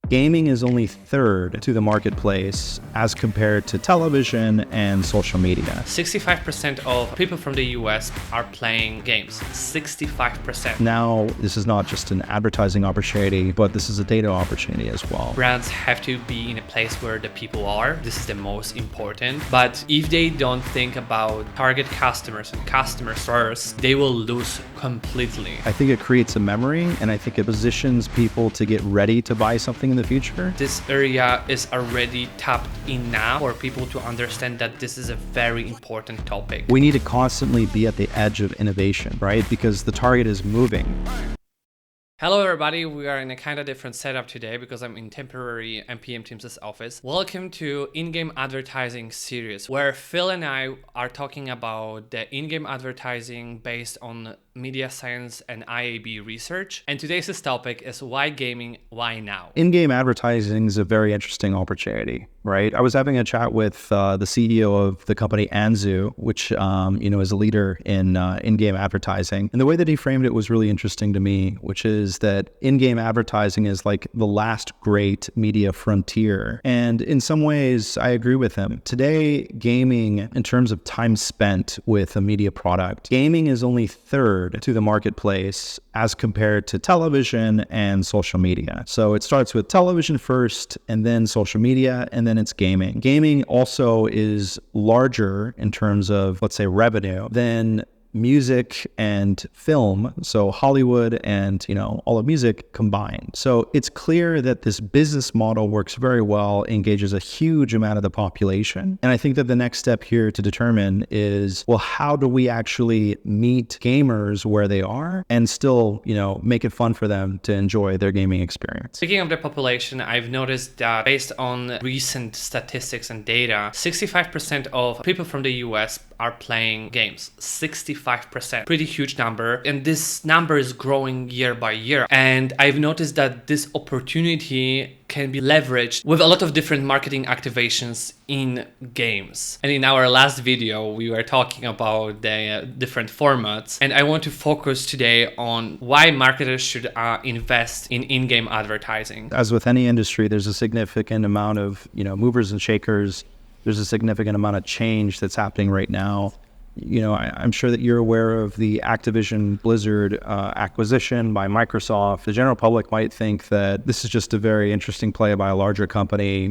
Gaming is only third to the marketplace as compared to television and social media. 65% of people from the US are playing games. 65%. Now, this is not just an advertising opportunity, but this is a data opportunity as well. Brands have to be in a place where the people are. This is the most important. But if they don't think about target customers and customers first, they will lose completely. I think it creates a memory, and I think it positions people to get ready to buy something in the future. This area is already tapped in now for people to understand that this is a very important topic. We need to constantly be at the edge of innovation, right? Because the target is moving. Hello everybody, we are in a kind of different setup today because I'm in temporary MPMTeam's office. Welcome to in-game advertising series, where Phil and I are talking about the in-game advertising based on MediaScience and IAB research. And today's topic is why gaming, why now? In-game advertising is a very interesting opportunity, right? I was having a chat with the CEO of the company Anzu, which is a leader in in-game advertising. And the way that he framed it was really interesting to me, which is that in-game advertising is like the last great media frontier. And in some ways, I agree with him. Today, gaming, in terms of time spent with a media product, gaming is only third to the marketplace as compared to television and social media. So it starts with television first, and then social media, and then it's gaming. Gaming also is larger in terms of, let's say, revenue than music and film, so Hollywood and all of music combined. So it's clear that this business model works very well, engages a huge amount of the population. And I think that the next step here to determine is, well, how do we actually meet gamers where they are and still, make it fun for them to enjoy their gaming experience? Speaking of the population, I've noticed that based on recent statistics and data, 65% of people from the US are playing games. 65%. Pretty huge number. And this number is growing year by year. And I've noticed that this opportunity can be leveraged with a lot of different marketing activations in games. And in our last video, we were talking about the different formats. And I want to focus today on why marketers should invest in in-game advertising. As with any industry, there's a significant amount of, movers and shakers. There's a significant amount of change that's happening right now. I'm sure that you're aware of the Activision Blizzard acquisition by Microsoft. The general public might think that this is just a very interesting play by a larger company,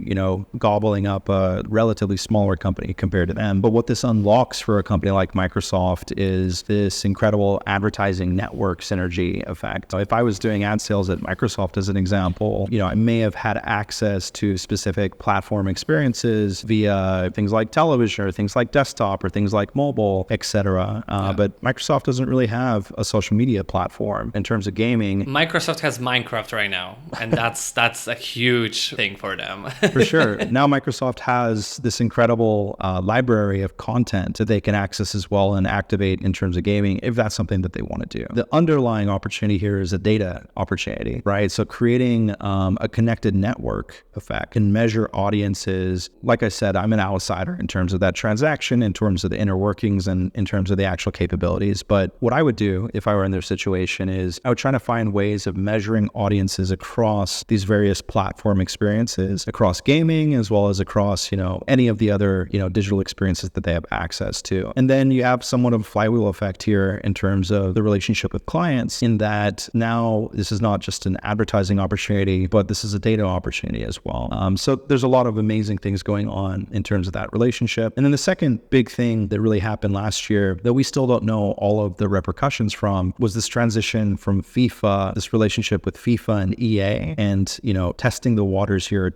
gobbling up a relatively smaller company compared to them. But what this unlocks for a company like Microsoft is this incredible advertising network synergy effect. So if I was doing ad sales at Microsoft as an example, I may have had access to specific platform experiences via things like television or things like desktop or things like mobile, etc. But Microsoft doesn't really have a social media platform in terms of gaming. Microsoft has Minecraft right now, and that's a huge thing for them. For sure. Now Microsoft has this incredible library of content that they can access as well and activate in terms of gaming if that's something that they want to do. The underlying opportunity here is a data opportunity, right? So creating a connected network effect can measure audiences. Like I said, I'm an outsider in terms of that transaction, in terms of the inner workings, and in terms of the actual capabilities. But what I would do if I were in their situation is I would try to find ways of measuring audiences across these various platform experiences, across gaming, as well as across, any of the other, digital experiences that they have access to. And then you have somewhat of a flywheel effect here in terms of the relationship with clients, in that now this is not just an advertising opportunity, but this is a data opportunity as well. So there's a lot of amazing things going on in terms of that relationship. And then the second big thing that really happened last year that we still don't know all of the repercussions from was this transition from FIFA, this relationship with FIFA and EA, and testing the waters here,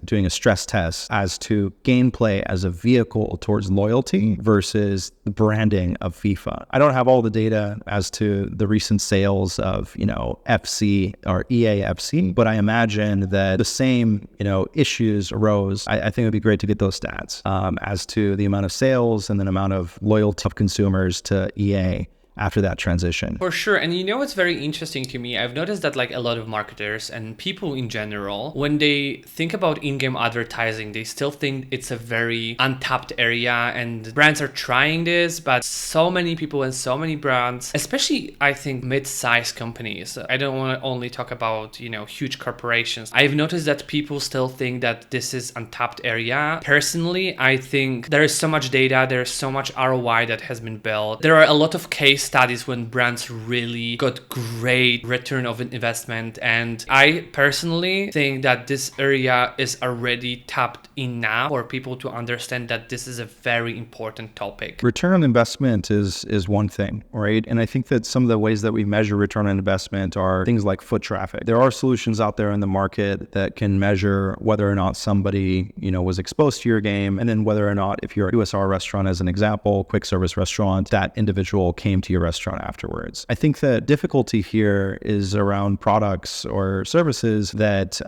doing a stress test as to gameplay as a vehicle towards loyalty versus the branding of FIFA. I don't have all the data as to the recent sales of FC or EA FC, but I imagine that the same issues arose. I think it would be great to get those stats as to the amount of sales and the amount of loyalty of consumers to EA after that transition. For sure. And you know what's very interesting to me? I've noticed that like a lot of marketers and people in general, when they think about in-game advertising, they still think it's a very untapped area and brands are trying this, but so many people and so many brands, especially I think mid-sized companies. I don't want to only talk about, huge corporations. I've noticed that people still think that this is untapped area. Personally, I think there is so much data, there's so much ROI that has been built. There are a lot of case studies when brands really got great return of investment, and I personally think that this area is already tapped enough for people to understand that this is a very important topic. Return on investment is one thing, right? And I think that some of the ways that we measure return on investment are things like foot traffic. There are solutions out there in the market that can measure whether or not somebody, was exposed to your game, and then whether or not, if you're a QSR restaurant as an example, quick service restaurant, that individual came to your restaurant afterwards. I think the difficulty here is around products or services that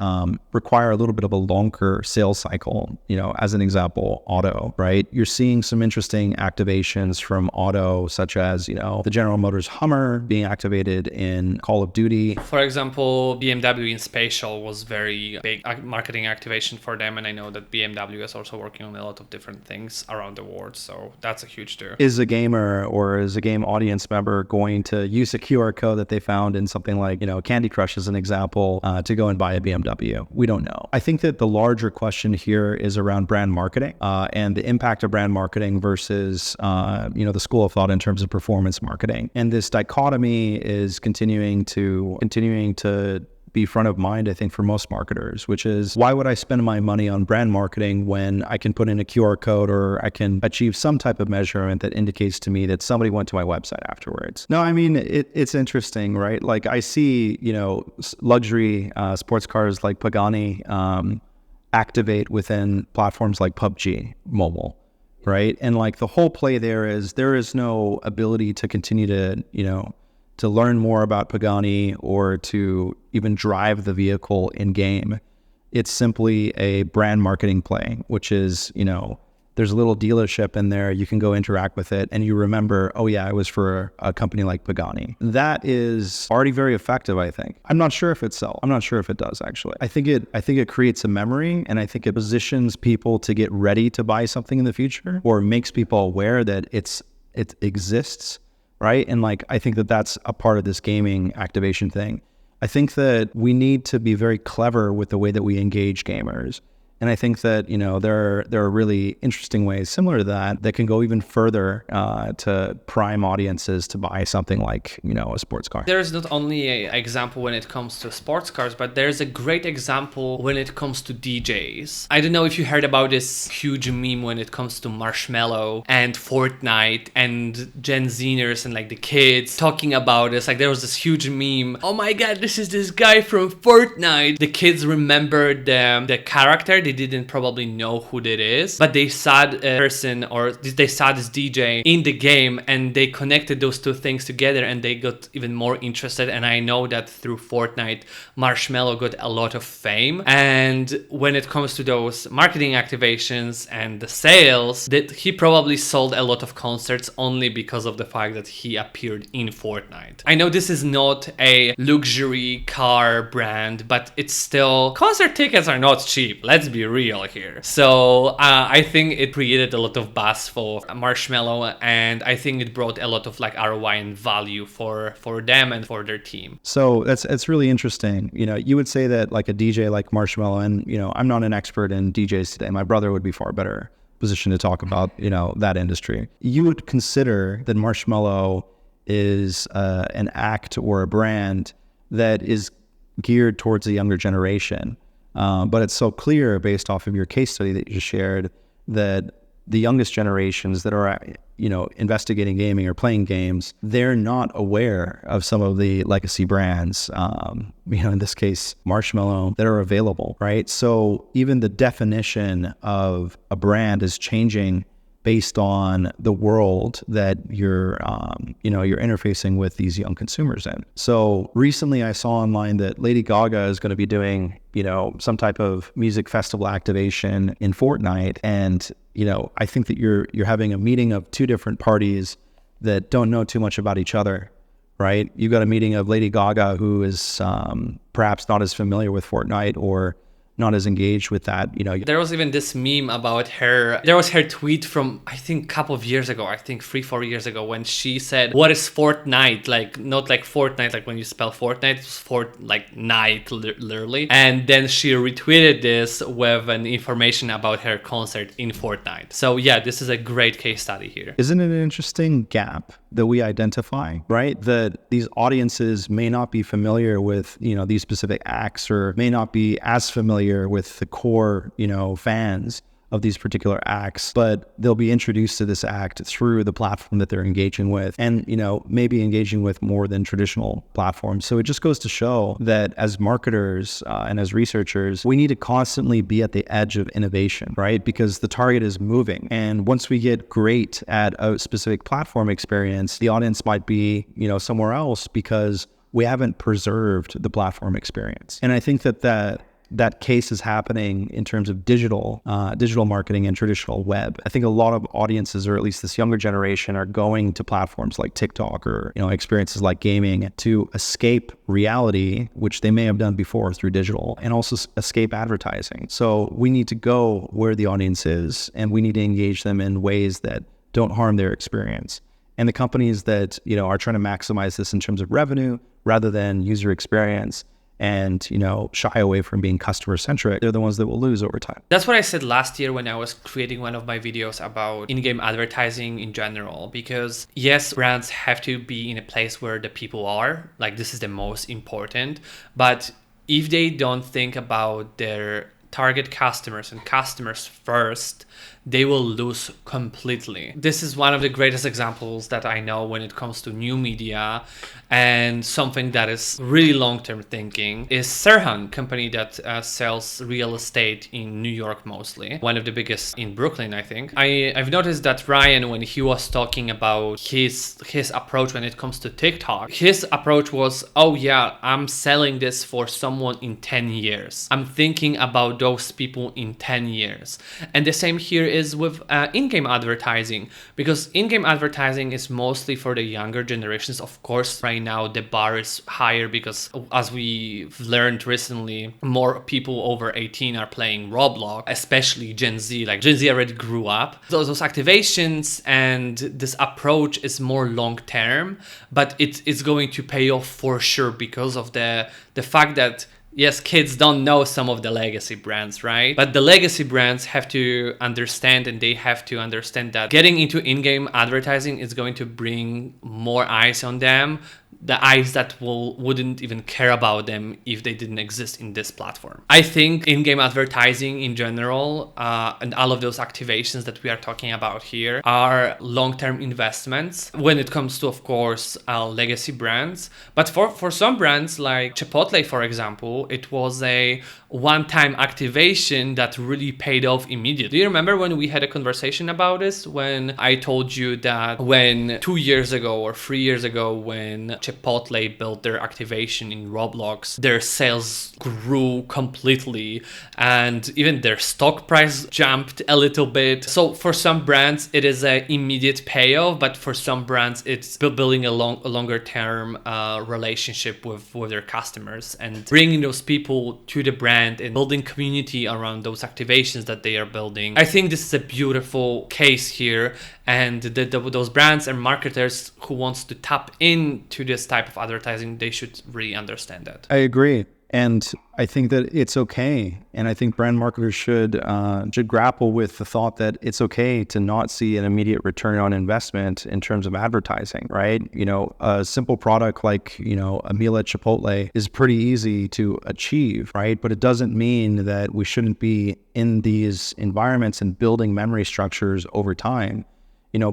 require a little bit of a longer sales cycle. As an example, auto, right? You're seeing some interesting activations from auto, such as, the General Motors Hummer being activated in Call of Duty. For example, BMW in Spatial was very big marketing activation for them, and I know that BMW is also working on a lot of different things around the world, so that's a huge do. Is a gamer or is a game audience member going to use a QR code that they found in something like, Candy Crush as an example, to go and buy a BMW? We don't know. I think that the larger question here is around brand marketing and the impact of brand marketing versus, the school of thought in terms of performance marketing. And this dichotomy is continuing to be front of mind, I think, for most marketers, which is, why would I spend my money on brand marketing when I can put in a QR code or I can achieve some type of measurement that indicates to me that somebody went to my website afterwards? No, I mean, it's interesting, right? Like I see, luxury sports cars like Pagani activate within platforms like PUBG Mobile, right? And like the whole play there is no ability to continue to learn more about Pagani or to even drive the vehicle in game. It's simply a brand marketing play, which is, there's a little dealership in there. You can go interact with it and you remember, oh yeah, it was for a company like Pagani. That is already very effective, I think. I'm not sure if it sells. I'm not sure if it does, actually. I think it creates a memory, and I think it positions people to get ready to buy something in the future, or makes people aware that it exists, right? And like, I think that that's a part of this gaming activation thing. I think that we need to be very clever with the way that we engage gamers. And I think that, there are really interesting ways similar to that can go even further to prime audiences to buy something like, a sports car. There is not only an example when it comes to sports cars, but there's a great example when it comes to DJs. I don't know if you heard about this huge meme when it comes to Marshmello and Fortnite and Gen Zers and like the kids talking about this. Like there was this huge meme. Oh my God, this is this guy from Fortnite. The kids remembered the character. They didn't probably know who that is, but they saw a person or they saw this DJ in the game and they connected those two things together and they got even more interested. And I know that through Fortnite, Marshmello got a lot of fame. And when it comes to those marketing activations and the sales, that he probably sold a lot of concerts only because of the fact that he appeared in Fortnite. I know this is not a luxury car brand, but it's still, concert tickets are not cheap. Let's be real here. So I think it created a lot of buzz for Marshmello, and I think it brought a lot of like ROI and value for them and for their team. So it's really interesting. You would say that like a DJ like Marshmello, and I'm not an expert in DJs today. My brother would be far better positioned to talk about that industry. You would consider that Marshmello is an act or a brand that is geared towards the younger generation. But it's so clear based off of your case study that you just shared that the youngest generations that are, investigating gaming or playing games, they're not aware of some of the legacy brands, in this case, Marshmello, that are available, right? So even the definition of a brand is changing based on the world that you're interfacing with these young consumers in. So recently I saw online that Lady Gaga is going to be doing, some type of music festival activation in Fortnite. And, I think that you're having a meeting of two different parties that don't know too much about each other, right? You got a meeting of Lady Gaga, who is perhaps not as familiar with Fortnite or not as engaged with that, There was even this meme about her. There was her tweet from, I think, a couple of years ago, I think 3-4 years ago, when she said, "What is Fortnite?" Like, not like Fortnite, like when you spell Fortnite, it's like night, literally. And then she retweeted this with an information about her concert in Fortnite. So yeah, this is a great case study here. Isn't it an interesting gap that we identify, right? That these audiences may not be familiar with, these specific acts, or may not be as familiar with the core, fans of these particular acts, but they'll be introduced to this act through the platform that they're engaging with, and, maybe engaging with more than traditional platforms. So it just goes to show that as marketers and as researchers, we need to constantly be at the edge of innovation, right? Because the target is moving. And once we get great at a specific platform experience, the audience might be, somewhere else because we haven't preserved the platform experience. And I think that case is happening in terms of digital marketing and traditional web. I think a lot of audiences, or at least this younger generation, are going to platforms like TikTok or experiences like gaming to escape reality, which they may have done before through digital, and also escape advertising. So we need to go where the audience is, and we need to engage them in ways that don't harm their experience. And the companies that are trying to maximize this in terms of revenue rather than user experience, and shy away from being customer centric, they're the ones that will lose over time. That's what I said last year when I was creating one of my videos about in-game advertising in general, because yes, brands have to be in a place where the people are, like this is the most important, but if they don't think about their target customers and customers first, they will lose completely. This is one of the greatest examples that I know when it comes to new media, and something that is really long-term thinking is Serhan, company that sells real estate in New York mostly, one of the biggest in Brooklyn, I think. I've noticed that Ryan, when he was talking about his approach when it comes to TikTok, his approach was, oh yeah, I'm selling this for someone in 10 years. I'm thinking about those people in 10 years. And the same here is with in-game advertising, because in-game advertising is mostly for the younger generations. Of course, right now the bar is higher because, as we've learned recently, more people over 18 are playing Roblox, especially Gen Z. Like Gen Z already grew up. Those activations and this approach is more long-term, but it's going to pay off for sure because of the fact that yes, kids don't know some of the legacy brands, right? But the legacy brands have to understand, and they have to understand that getting into in-game advertising is going to bring more eyes on them, the eyes that wouldn't even care about them if they didn't exist in this platform. I think in-game advertising in general, and all of those activations that we are talking about here, are long-term investments when it comes to, of course, legacy brands. But for some brands like Chipotle, for example, it was a one-time activation that really paid off immediately. Do you remember when we had a conversation about this? When I told you that when 2 years ago or 3 years ago, when Chipotle built their activation in Roblox, their sales grew completely, and even their stock price jumped a little bit. So for some brands, it is an immediate payoff, but for some brands, it's building a longer term relationship with their customers and bringing those people to the brand and building community around those activations that they are building. I think this is a beautiful case here, and those brands and marketers who wants to tap into this type of advertising, they should really understand that. I agree. And I think that it's okay. And I think brand marketers should grapple with the thought that it's okay to not see an immediate return on investment in terms of advertising, right? A simple product like, a meal at Chipotle is pretty easy to achieve, right? But it doesn't mean that we shouldn't be in these environments and building memory structures over time.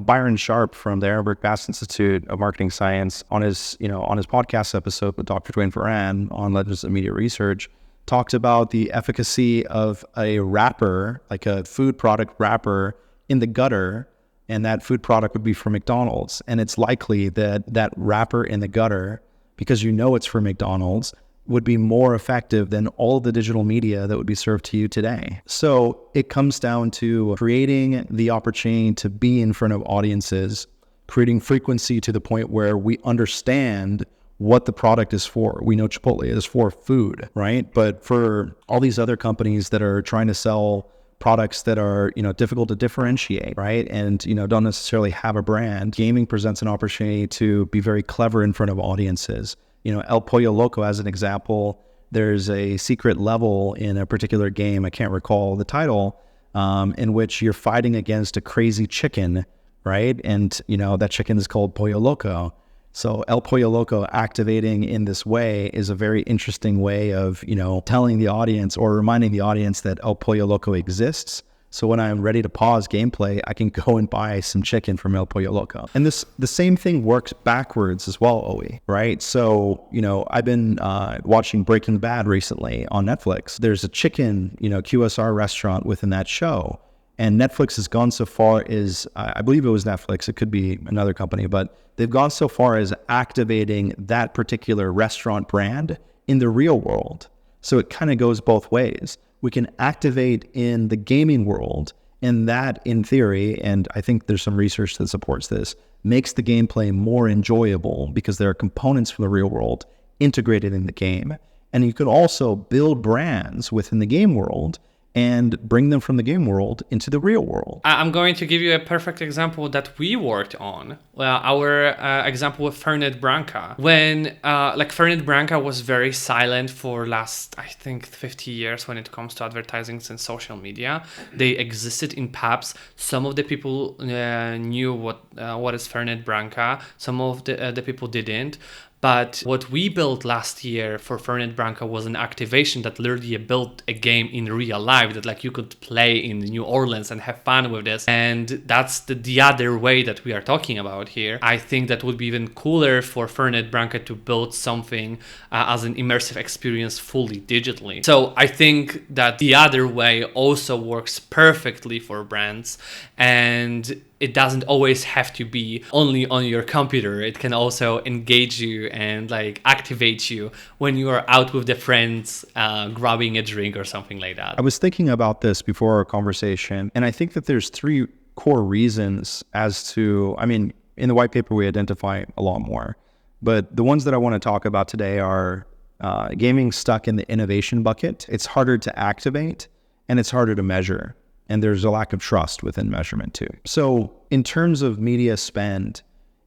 Byron Sharp from the Ehrenberg Bass Institute of Marketing Science on his podcast episode with Dr. Dwayne Ferran on Legends of Media Research talked about the efficacy of a wrapper, like a food product wrapper, in the gutter, and that food product would be from McDonald's. And it's likely that wrapper in the gutter, because it's for McDonald's, would be more effective than all the digital media that would be served to you today. So it comes down to creating the opportunity to be in front of audiences, creating frequency to the point where we understand what the product is for. We know Chipotle is for food, right? But for all these other companies that are trying to sell products that are, difficult to differentiate, right? And, don't necessarily have a brand, gaming presents an opportunity to be very clever in front of audiences. El Pollo Loco, as an example, there's a secret level in a particular game, I can't recall the title, in which you're fighting against a crazy chicken, right? And, that chicken is called Pollo Loco. So El Pollo Loco activating in this way is a very interesting way of, telling the audience or reminding the audience that El Pollo Loco exists. So when I'm ready to pause gameplay, I can go and buy some chicken from El Pollo Loco. And the same thing works backwards as well, Owi, right? So, I've been watching Breaking Bad recently on Netflix. There's a chicken, QSR restaurant within that show. And Netflix has gone so far as, I believe it was Netflix, it could be another company, but they've gone so far as activating that particular restaurant brand in the real world. So it kind of goes both ways. We can activate in the gaming world, and that, in theory, and I think there's some research that supports this, makes the gameplay more enjoyable because there are components from the real world integrated in the game. And you can also build brands within the game world and bring them from the game world into the real world. I'm going to give you a perfect example that we worked on. Well, our example with Fernet Branca. When Fernet Branca was very silent for last, I think, 50 years when it comes to advertising and social media. They existed in pubs. Some of the people knew what is Fernet Branca. Some of the people didn't. But what we built last year for Fernet Branca was an activation that literally built a game in real life that you could play in New Orleans and have fun with this. And that's the other way that we are talking about here. I think that would be even cooler for Fernet Branca to build something as an immersive experience fully digitally. So I think that the other way also works perfectly for brands, and it doesn't always have to be only on your computer. It can also engage you and activate you when you are out with the friends, grabbing a drink or something like that. I was thinking about this before our conversation, and I think that there's three core reasons as to, in the white paper we identify a lot more, but the ones that I want to talk about today are gaming stuck in the innovation bucket. It's harder to activate and it's harder to measure. And there's a lack of trust within measurement too. So in terms of media spend,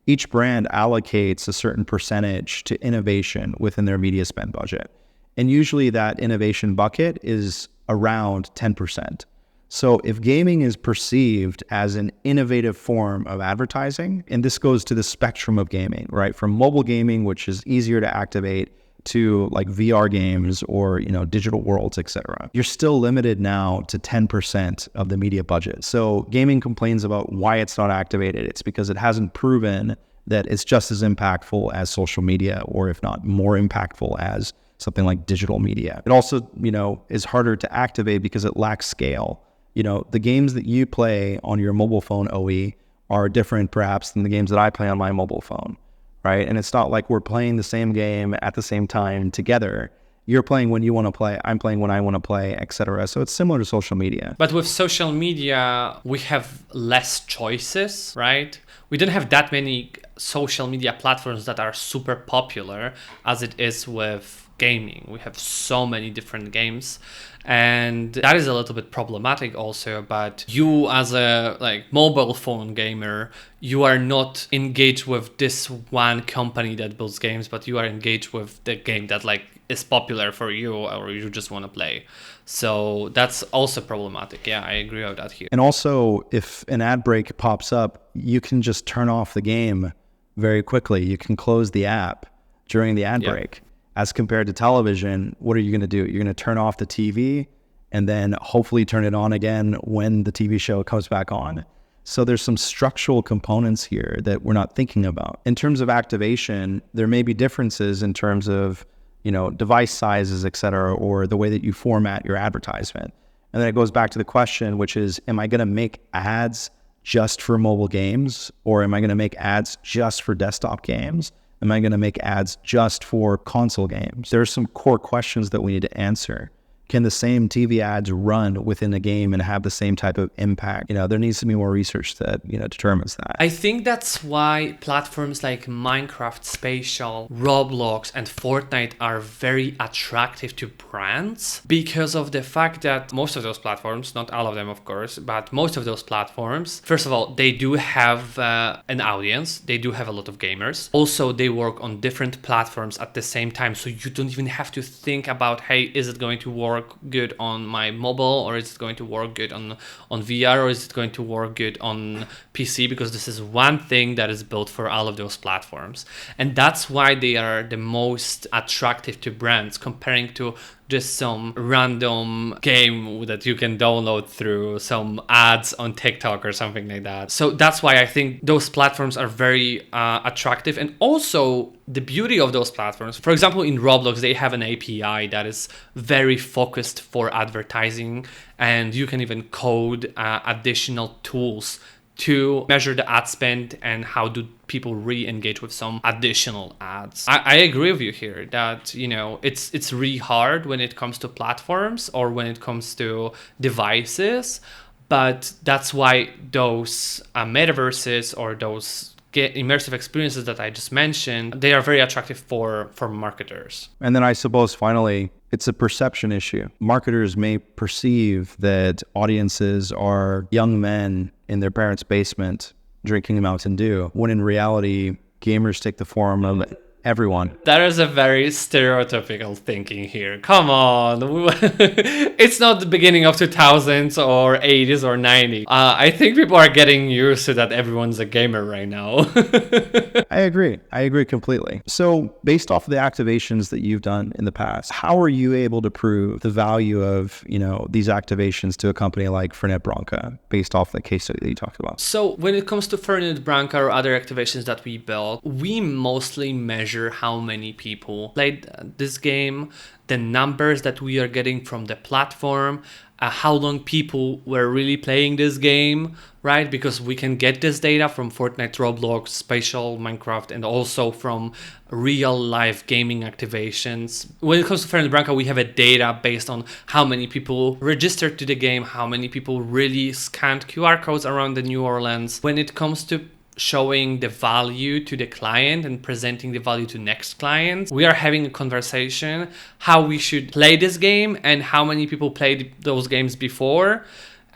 each brand allocates a certain percentage to innovation within their media spend budget. And usually that innovation bucket is around 10%. So if gaming is perceived as an innovative form of advertising, and this goes to the spectrum of gaming, right? From mobile gaming, which is easier to activate, to VR games or digital worlds, etc. You're still limited now to 10% of the media budget. So gaming complains about why it's not activated. It's because it hasn't proven that it's just as impactful as social media, or if not more impactful as something like digital media. It also, is harder to activate because it lacks scale. The games that you play on your mobile phone, Owi, are different perhaps than the games that I play on my mobile phone. Right? And it's not like we're playing the same game at the same time together. You're playing when you want to play, I'm playing when I want to play, etc. So it's similar to social media. But with social media, we have less choices, right? We don't have that many social media platforms that are super popular as it is with gaming. We have so many different games, and that is a little bit problematic also. But you as a mobile phone gamer, you are not engaged with this one company that builds games, but you are engaged with the game that is popular for you, or you just want to play. So that's also problematic. Yeah, I agree with that here. And also, if an ad break pops up, you can just turn off the game very quickly. You can close the app during the ad break. As compared to television, what are you going to do? You're going to turn off the TV and then hopefully turn it on again when the TV show comes back on. So there's some structural components here that we're not thinking about. In terms of activation, there may be differences in terms of, device sizes, et cetera, or the way that you format your advertisement. And then it goes back to the question, which is, am I going to make ads just for mobile games, or am I going to make ads just for desktop games? Am I going to make ads just for console games? There are some core questions that we need to answer. Can the same TV ads run within a game and have the same type of impact? There needs to be more research that, determines that. I think that's why platforms like Minecraft, Spatial, Roblox, and Fortnite are very attractive to brands, because of the fact that most of those platforms, not all of them of course, but most of those platforms, first of all, they do have an audience, they do have a lot of gamers. Also, they work on different platforms at the same time, so you don't even have to think about, hey, is it going to work good on my mobile, or is it going to work good on VR, or is it going to work good on PC, because this is one thing that is built for all of those platforms. And that's why they are the most attractive to brands, comparing to just some random game that you can download through some ads on TikTok or something like that. So that's why I think those platforms are very attractive. And also the beauty of those platforms, for example, in Roblox, they have an API that is very focused for advertising, and you can even code additional tools to measure the ad spend and how do people re-engage with some additional ads. I agree with you here that, it's really hard when it comes to platforms or when it comes to devices, but that's why those metaverses or those immersive experiences that I just mentioned, they are very attractive for marketers. And then I suppose finally, it's a perception issue. Marketers may perceive that audiences are young men in their parents' basement drinking Mountain Dew, when in reality, gamers take the form of everyone. That is a very stereotypical thinking here. Come on. It's not the beginning of 2000s or 80s or 90s. I think people are getting used to that everyone's a gamer right now. I agree completely. So based off of the activations that you've done in the past, how are you able to prove the value of, these activations to a company like Fernet Branca based off the case study that you talked about? So when it comes to Fernet Branca or other activations that we built, we mostly measure how many people played this game, the numbers that we are getting from the platform, how long people were really playing this game, right? Because we can get this data from Fortnite, Roblox, Spatial, Minecraft, and also from real life gaming activations. When it comes to Fernet Branca, we have a data based on how many people registered to the game, how many people really scanned QR codes around the New Orleans. When it comes to showing the value to the client and presenting the value to next clients, we are having a conversation how we should play this game and how many people played those games before.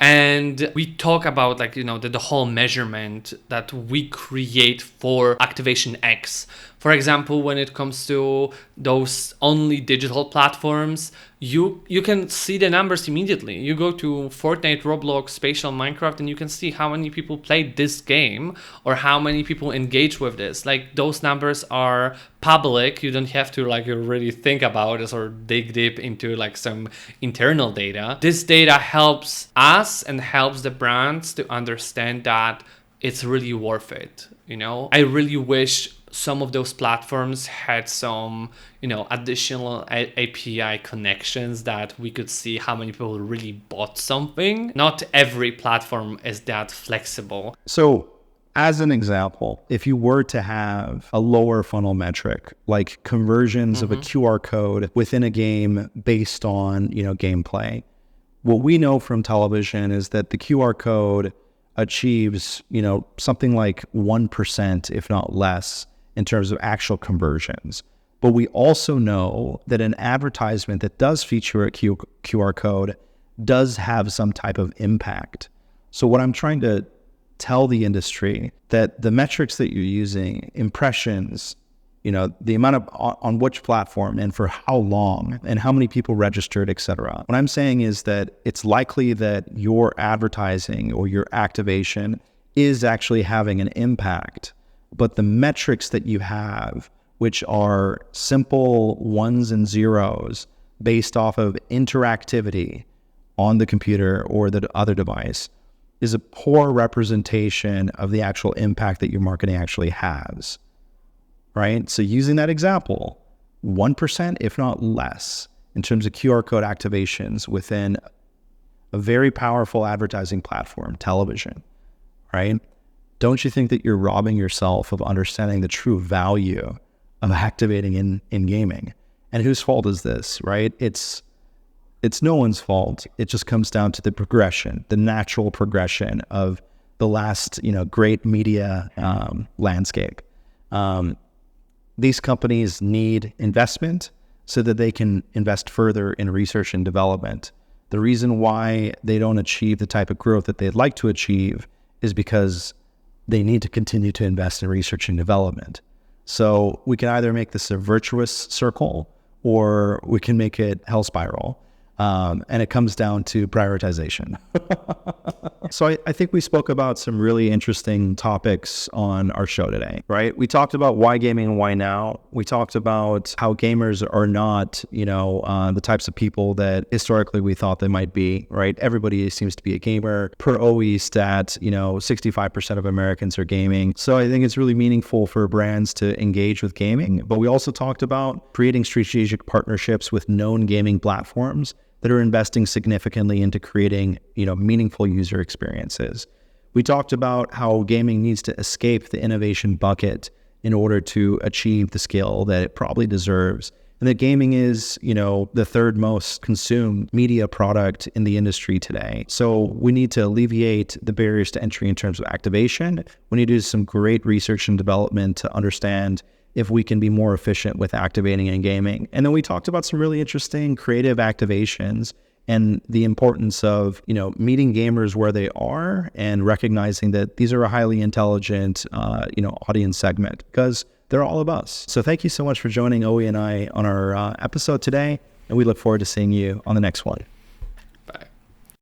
And we talk about the whole measurement that we create for Activation X. For example, when it comes to those only digital platforms, you can see the numbers immediately. You go to Fortnite, Roblox, Spatial, Minecraft, and you can see how many people played this game or how many people engage with this. Those numbers are public. You don't have to really think about this or dig deep into some internal data. This data helps us and helps the brands to understand that it's really worth it. I really wish some of those platforms had some, additional API connections that we could see how many people really bought something. Not every platform is that flexible. So as an example, if you were to have a lower funnel metric, like conversions of a QR code within a game based on, gameplay, what we know from television is that the QR code achieves, something like 1%, if not less, in terms of actual conversions. But we also know that an advertisement that does feature a QR code does have some type of impact. So what I'm trying to tell the industry, that the metrics that you're using, impressions, the amount of on which platform and for how long and how many people registered, etc. What I'm saying is that it's likely that your advertising or your activation is actually having an impact. But the metrics that you have, which are simple ones and zeros based off of interactivity on the computer or the other device, is a poor representation of the actual impact that your marketing actually has, right? So using that example, 1%, if not less, in terms of QR code activations within a very powerful advertising platform, television, right? Don't you think that you're robbing yourself of understanding the true value of activating in gaming? And whose fault is this, right? It's it's no one's fault. It just comes down to the progression, the natural progression of the last, great media landscape. These companies need investment so that they can invest further in research and development. The reason why they don't achieve the type of growth that they'd like to achieve is because they need to continue to invest in research and development. So we can either make this a virtuous circle or we can make it hell spiral. And it comes down to prioritization. So I think we spoke about some really interesting topics on our show today, right? We talked about why gaming and why now. We talked about how gamers are not, the types of people that historically we thought they might be, right? Everybody seems to be a gamer. Per Owi stat, 65% of Americans are gaming. So I think it's really meaningful for brands to engage with gaming. But we also talked about creating strategic partnerships with known gaming platforms that are investing significantly into creating, meaningful user experiences. We talked about how gaming needs to escape the innovation bucket in order to achieve the scale that it probably deserves. And that gaming is, the third most consumed media product in the industry today. So we need to alleviate the barriers to entry in terms of activation. We need to do some great research and development to understand if we can be more efficient with activating in gaming. And then we talked about some really interesting creative activations and the importance of, meeting gamers where they are and recognizing that these are a highly intelligent, audience segment because they're all of us. So thank you so much for joining Owi and I on our episode today. And we look forward to seeing you on the next one.